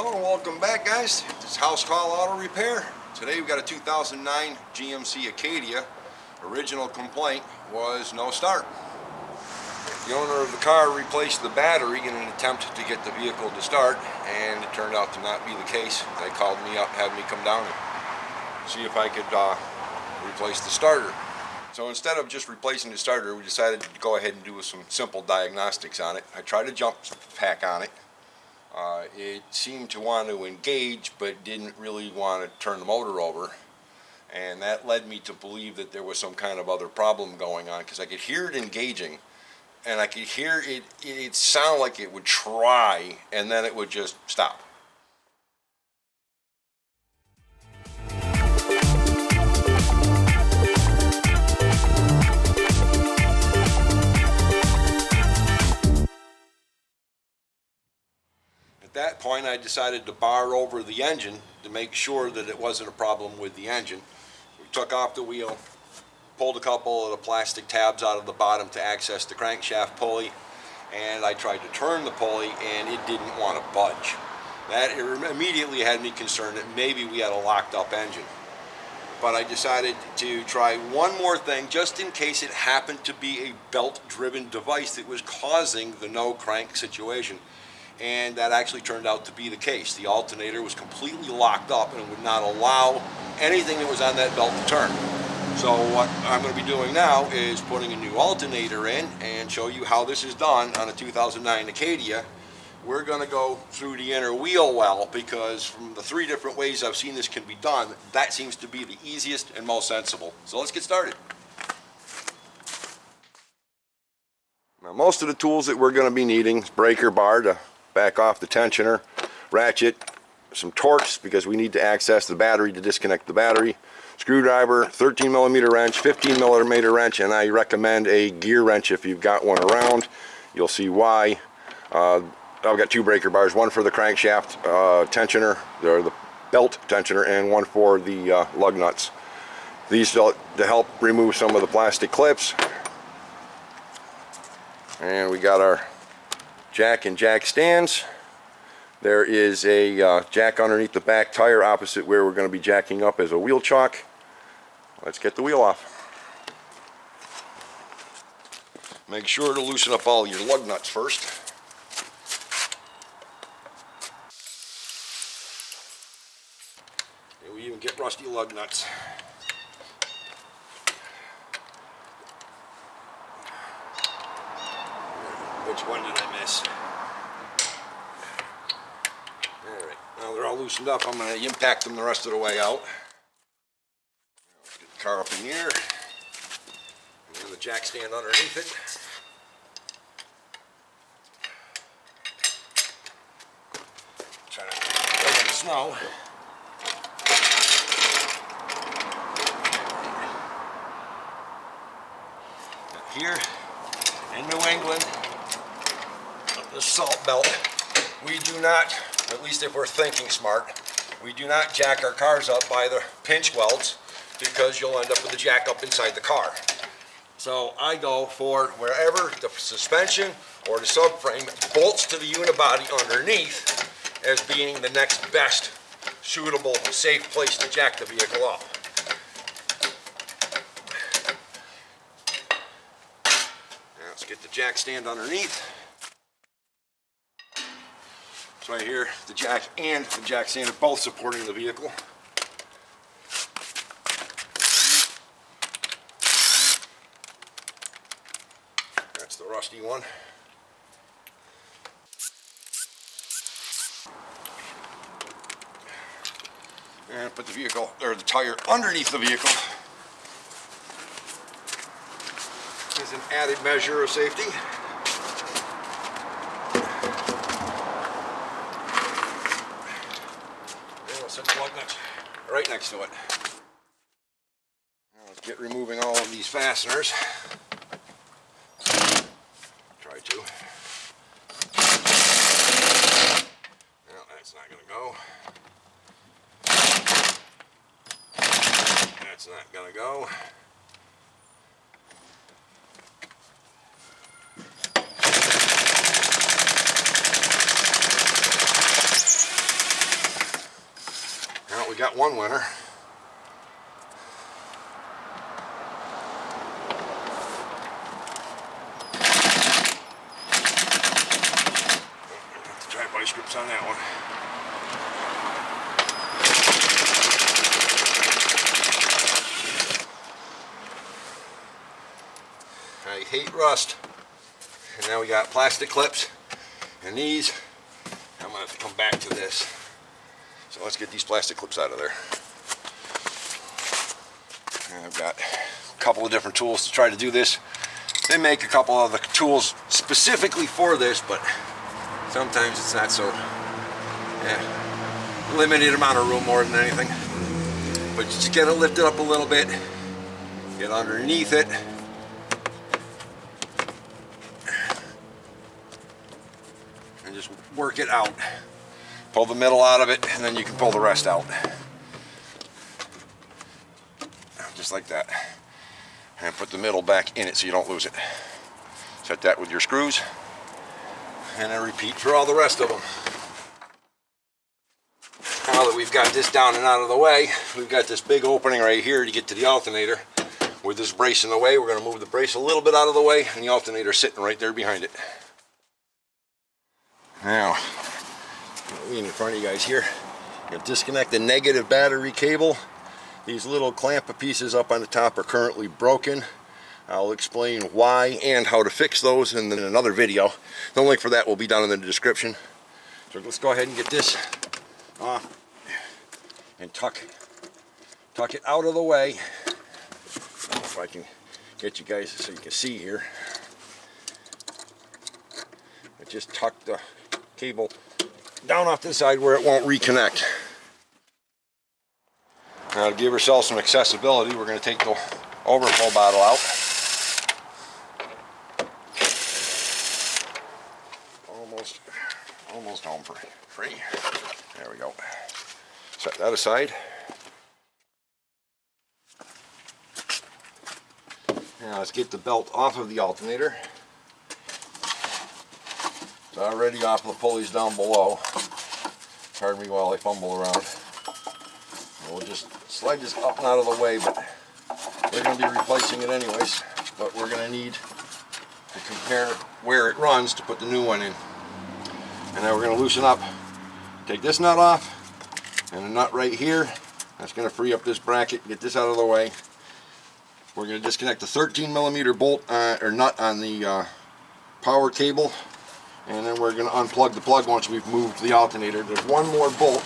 Hello and welcome back, guys. This is House Call Auto Repair. Today we've got a 2009 GMC Acadia. Original complaint was no start. The owner of the car replaced the battery in an attempt to get the vehicle to start, and it turned out to not be the case. They called me up, had me come down and see if I could replace the starter. So instead of just replacing the starter, we decided to go ahead and do some simple diagnostics on it. I tried a jump pack on it. It seemed to want to engage, but didn't really want to turn the motor over. And that led me to believe that there was some kind of other problem going on, because I could hear it engaging, and I could hear it sound like it would try, and then it would just stop. At that point, I decided to bar over the engine to make sure that it wasn't a problem with the engine. We took off the wheel, pulled a couple of the plastic tabs out of the bottom to access the crankshaft pulley, and I tried to turn the pulley and it didn't want to budge. That immediately had me concerned that maybe we had a locked up engine. But I decided to try one more thing just in case it happened to be a belt-driven device that was causing the no crank situation. And that actually turned out to be the case. The alternator was completely locked up and would not allow anything that was on that belt to turn. So what I'm going to be doing now is putting a new alternator in and show you how this is done on a 2009 Acadia. We're going to go through the inner wheel well, because from the 3 different ways I've seen this can be done, that seems to be the easiest and most sensible. So let's get started. Now, most of the tools that we're going to be needing is breaker bar to back off the tensioner, ratchet, some Torx because we need to access the battery to disconnect the battery, screwdriver, 13mm wrench, 15mm wrench, and I recommend a gear wrench if you've got one around. You'll see why. I've got 2 breaker bars, one for the crankshaft tensioner, or the belt tensioner, and one for the lug nuts. These to help remove some of the plastic clips. And we got our jack and jack stands. There is a jack underneath the back tire opposite where we're going to be jacking up as a wheel chock. Let's get the wheel off. Make sure to loosen up all your lug nuts first. And we even get rusty lug nuts. Which one did I miss? Alright, now they're all loosened up. I'm going to impact them the rest of the way out. Let's get the car up in the air. And then the jack stand underneath it. Try to get in the snow. Now here in New England, the salt belt, we do not, at least if we're thinking smart, we do not jack our cars up by the pinch welds, because you'll end up with the jack up inside the car. So I go for wherever the suspension or the subframe bolts to the unibody underneath as being the next best suitable, safe place to jack the vehicle up. Now let's get the jack stand underneath. So right here, the jack and the jack stand are both supporting the vehicle. That's the rusty one. And put the vehicle, or the tire, underneath the vehicle. As an added measure of safety. Set the lug nuts right next to it. Now let's get removing all of these fasteners. Try to. Well, that's not going to go. That's not going to go. we got one winner. Have to try vice grips on that one. I hate rust. And now we got plastic clips, and these, I'm gonna have to come back to this. So let's get these plastic clips out of there. And I've got a couple of different tools to try to do this. They make a couple of the tools specifically for this, but sometimes it's not so limited amount of room more than anything. But you just gotta lift it up a little bit, get underneath it. And just work it out. Pull the middle out of it, and then you can pull the rest out. Just like that. And put the middle back in it so you don't lose it. Set that with your screws, and then repeat for all the rest of them. Now that we've got this down and out of the way, we've got this big opening right here to get to the alternator. With this brace in the way, we're going to move the brace a little bit out of the way, and the alternator sitting right there behind it. Now, in front of you guys here, you disconnect the negative battery cable. These little clamp pieces up on the top are currently broken. I'll explain why and how to fix those in another video. The link for that will be down in the description. So let's go ahead and get this off and tuck it out of the way. If I can get you guys so you can see here. I just tuck the cable down off this side where it won't reconnect. Now, to give ourselves some accessibility, we're going to take the overflow bottle out. Almost home free. There we go. Set that aside. Now let's get the belt off of the alternator. It's already off the pulleys down below. Pardon me while I fumble around. And we'll just slide this up and out of the way, but we're going to be replacing it anyways. But we're going to need to compare where it runs to put the new one in. And now we're going to loosen up. Take this nut off, and a nut right here. That's going to free up this bracket. Get this out of the way. We're going to disconnect the 13mm bolt or nut on the power cable, and then we're going to unplug the plug once we've moved the alternator. There's one more bolt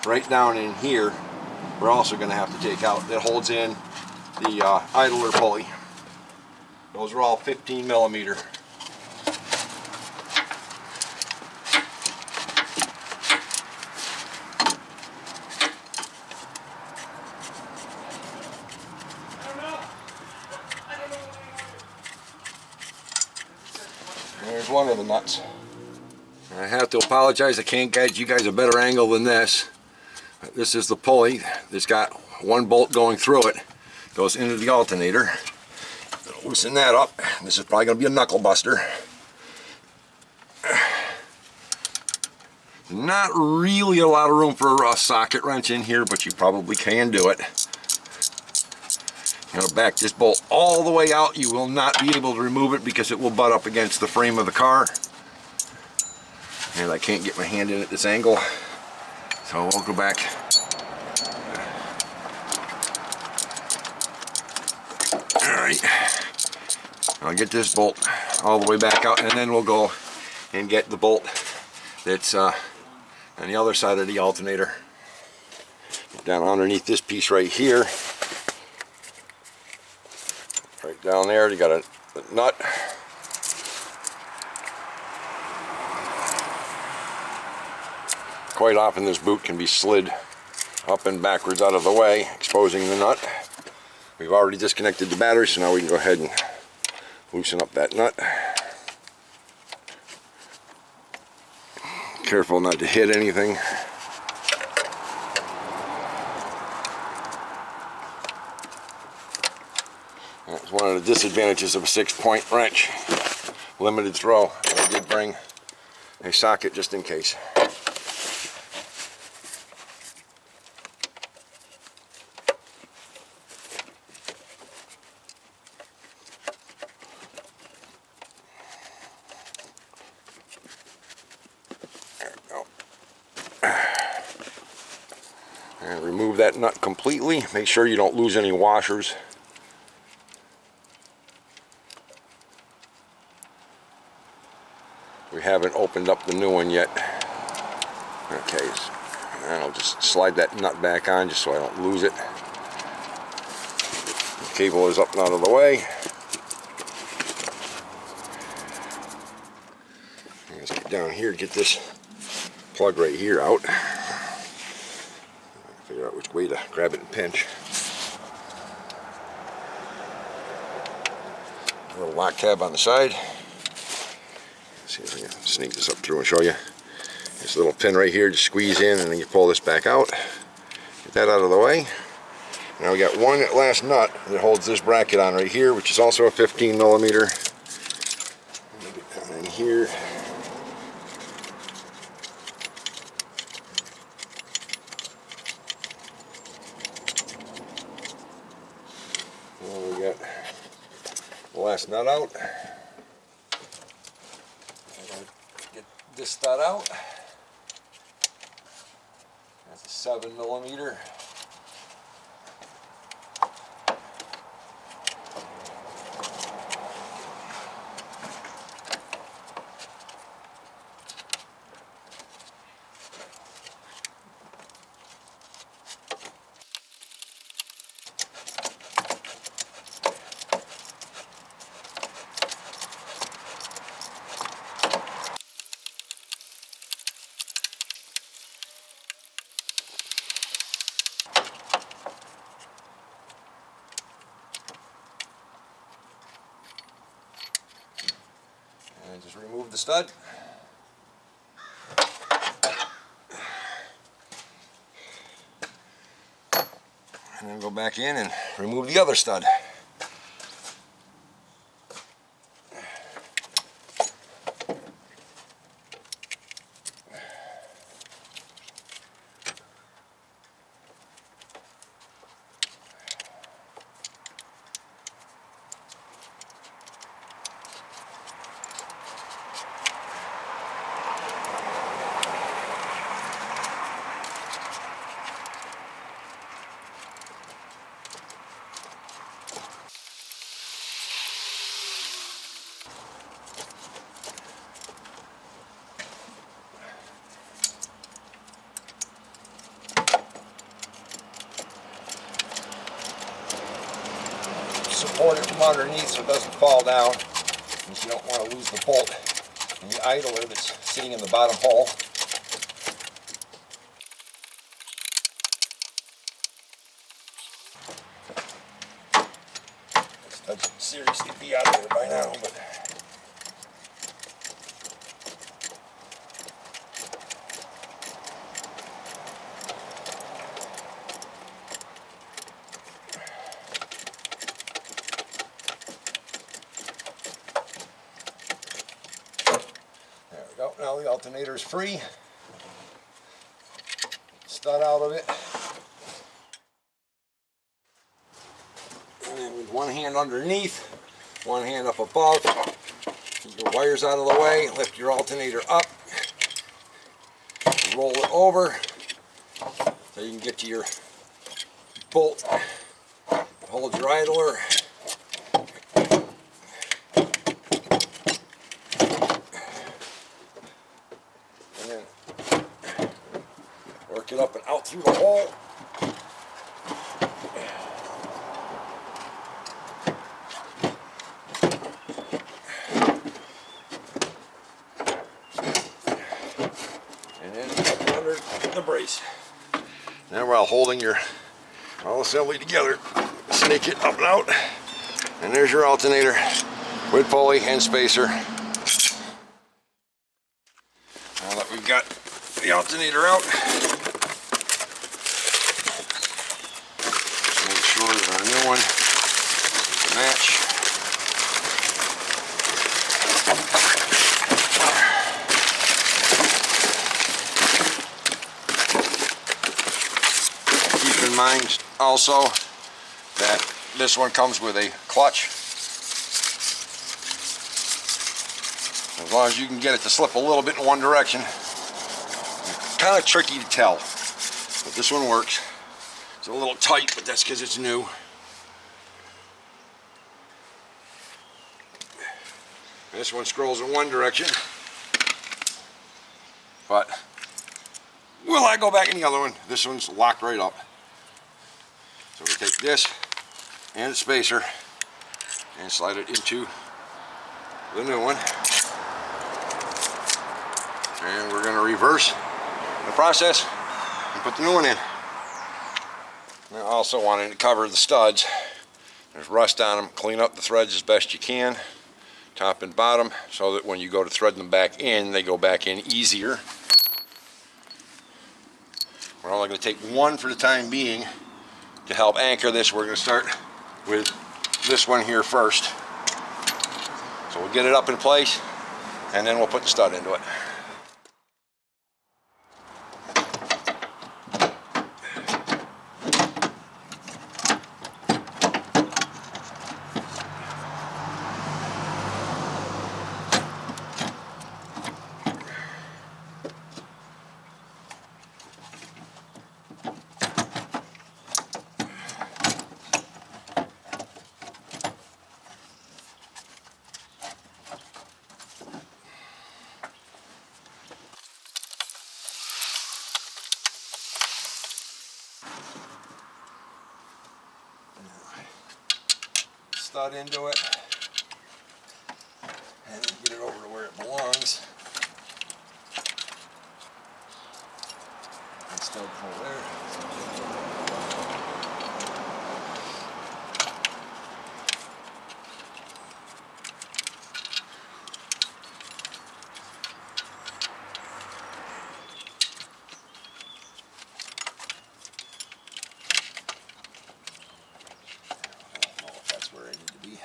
right down in here we're also going to have to take out that holds in the idler pulley. Those are all 15mm. There's one of the nuts. I have to apologize, I can't get you guys a better angle than this. This is the pulley. It's got one bolt going through it. Goes into the alternator. Loosen that up. This is probably going to be a knuckle buster. Not really a lot of room for a socket wrench in here, but you probably can do it. I'm going to back this bolt all the way out. You will not be able to remove it because it will butt up against the frame of the car. And I can't get my hand in at this angle. So we'll go back. Alright. I'll get this bolt all the way back out, and then we'll go and get the bolt that's on the other side of the alternator. Down underneath this piece right here. Right down there, you got a nut. Quite often this boot can be slid up and backwards out of the way, exposing the nut. We've already disconnected the battery, so now we can go ahead and loosen up that nut. Careful not to hit anything. That's one of the disadvantages of a 6-point wrench. Limited throw. I did bring a socket just in case. And remove that nut completely. Make sure you don't lose any washers. We haven't opened up the new one yet. Okay, and I'll just slide that nut back on just so I don't lose it. The cable is up and out of the way. Let's get down here to get this plug right here out. Figure out which way to grab it and pinch. A little lock tab on the side. Let's see if I can sneak this up through and show you. This little pin right here, just squeeze in and then you pull this back out. Get that out of the way. Now we got one last nut that holds this bracket on right here, which is also a 15 millimeter. Let me get down in here. Well, we got the last nut out. Get this stud out. That's a 7 millimeter. And just remove the stud. And then go back in and remove the other stud. Support it from underneath so it doesn't fall down, because you don't want to lose the bolt and the idler that's sitting in the bottom hole. This stud should seriously be out of there by now, but now the alternator is free. Stud out of it. And then with one hand underneath, one hand up above, keep your wires out of the way, lift your alternator up, roll it over so you can get to your bolt, hold your idler. Work it up and out through the hole. And then up under the brace. Now while holding your all assembly together, snake it up and out. And there's your alternator with pulley and spacer. Now that we've got the alternator out, make sure that our new one is a match. Keep in mind also that this one comes with a clutch. As long as you can get it to slip a little bit in one direction. Kind of tricky to tell, but this one works. It's a little tight, but that's because it's new. This one scrolls in one direction, but will I go back in the other one? This one's locked right up. So we take this and the spacer and slide it into the new one. And we're going to reverse the process and put the new one in. I also wanted to cover the studs. There's rust on them. Clean up the threads as best you can, top and bottom, so that when you go to thread them back in, they go back in easier. We're only going to take one for the time being to help anchor this. We're going to start with this one here first. So we'll get it up in place, and then we'll put the stud into it. Stud into it, and get it over to where it belongs. And stud hole there. I don't know if that's where I need to be.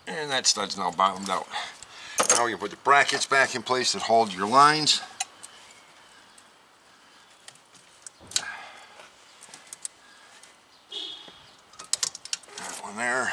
And that stud's now bottomed out. Now you put the brackets back in place that hold your lines. That one there.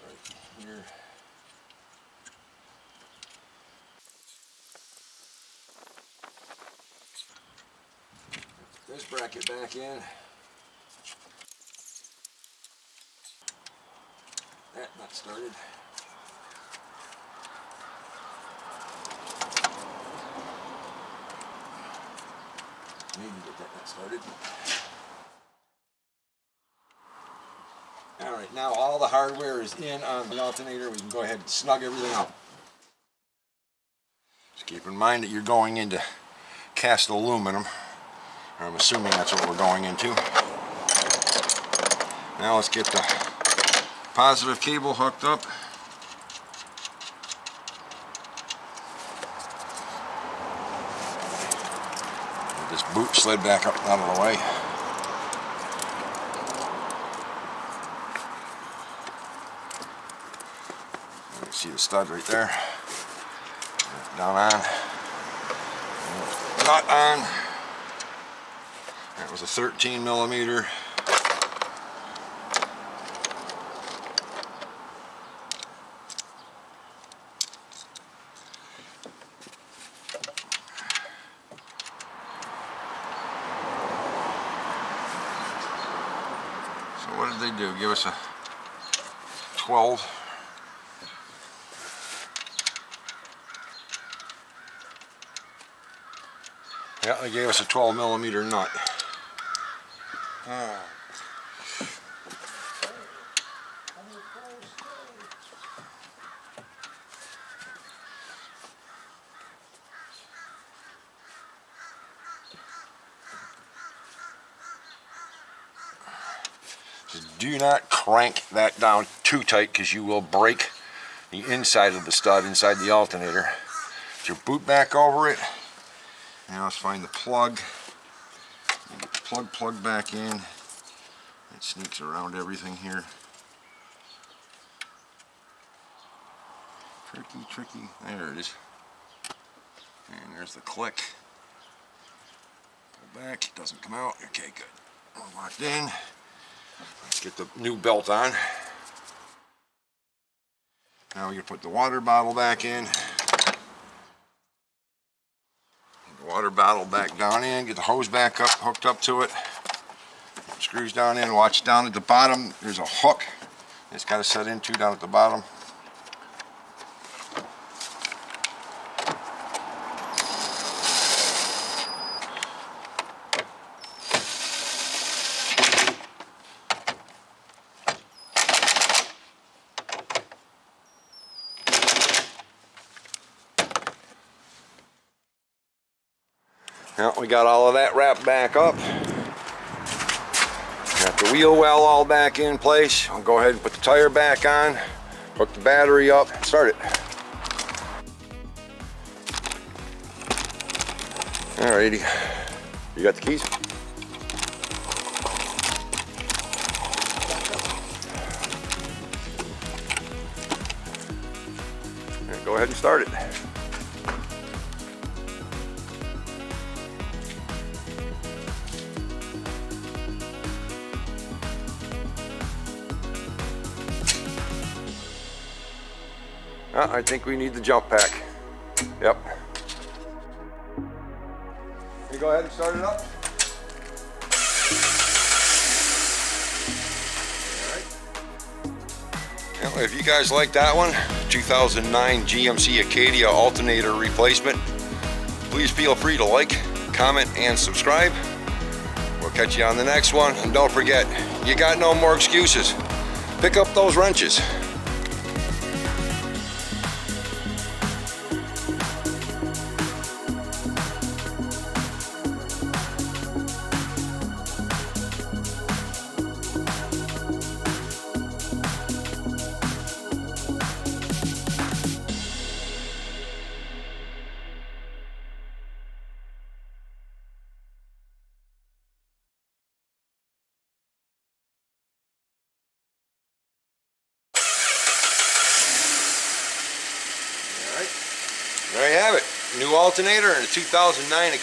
Right here. This bracket back in. That nut started. Need to get that nut started. Alright, now all the hardware is in on the alternator. We can go ahead and snug everything up. Just keep in mind that you're going into cast aluminum. I'm assuming that's what we're going into. Now let's get the positive cable hooked up. Get this boot slid back up out of the way. You can see the stud right there. Down on. Nut on. That was a 13 millimeter. So what did they do? Give us a 12. Yeah, they gave us a 12 millimeter nut. Do not crank that down too tight because you will break the inside of the stud inside the alternator. Put your boot back over it. Now let's find the plug. Get the plug back in. It sneaks around everything here. Tricky. There it is. And there's the click. Pull back. It doesn't come out. Okay, good. All locked in. Let's get the new belt on. Now we're going to put the water bottle back in. The water bottle back down in. Get the hose back up, hooked up to it. Screws down in. Watch down at the bottom. There's a hook. It's got to set into down at the bottom. Now we got all of that wrapped back up. Got the wheel well all back in place. I'll go ahead and put the tire back on, hook the battery up, start it. Alrighty, you got the keys? Right, go ahead and start it. I think we need the jump pack. Yep. You go ahead and start it up. All right. Well, if you guys like that one, 2009 GMC Acadia alternator replacement, please feel free to like, comment, and subscribe. We'll catch you on the next one. And don't forget, you got no more excuses. Pick up those wrenches. There you have it. New alternator and a 2009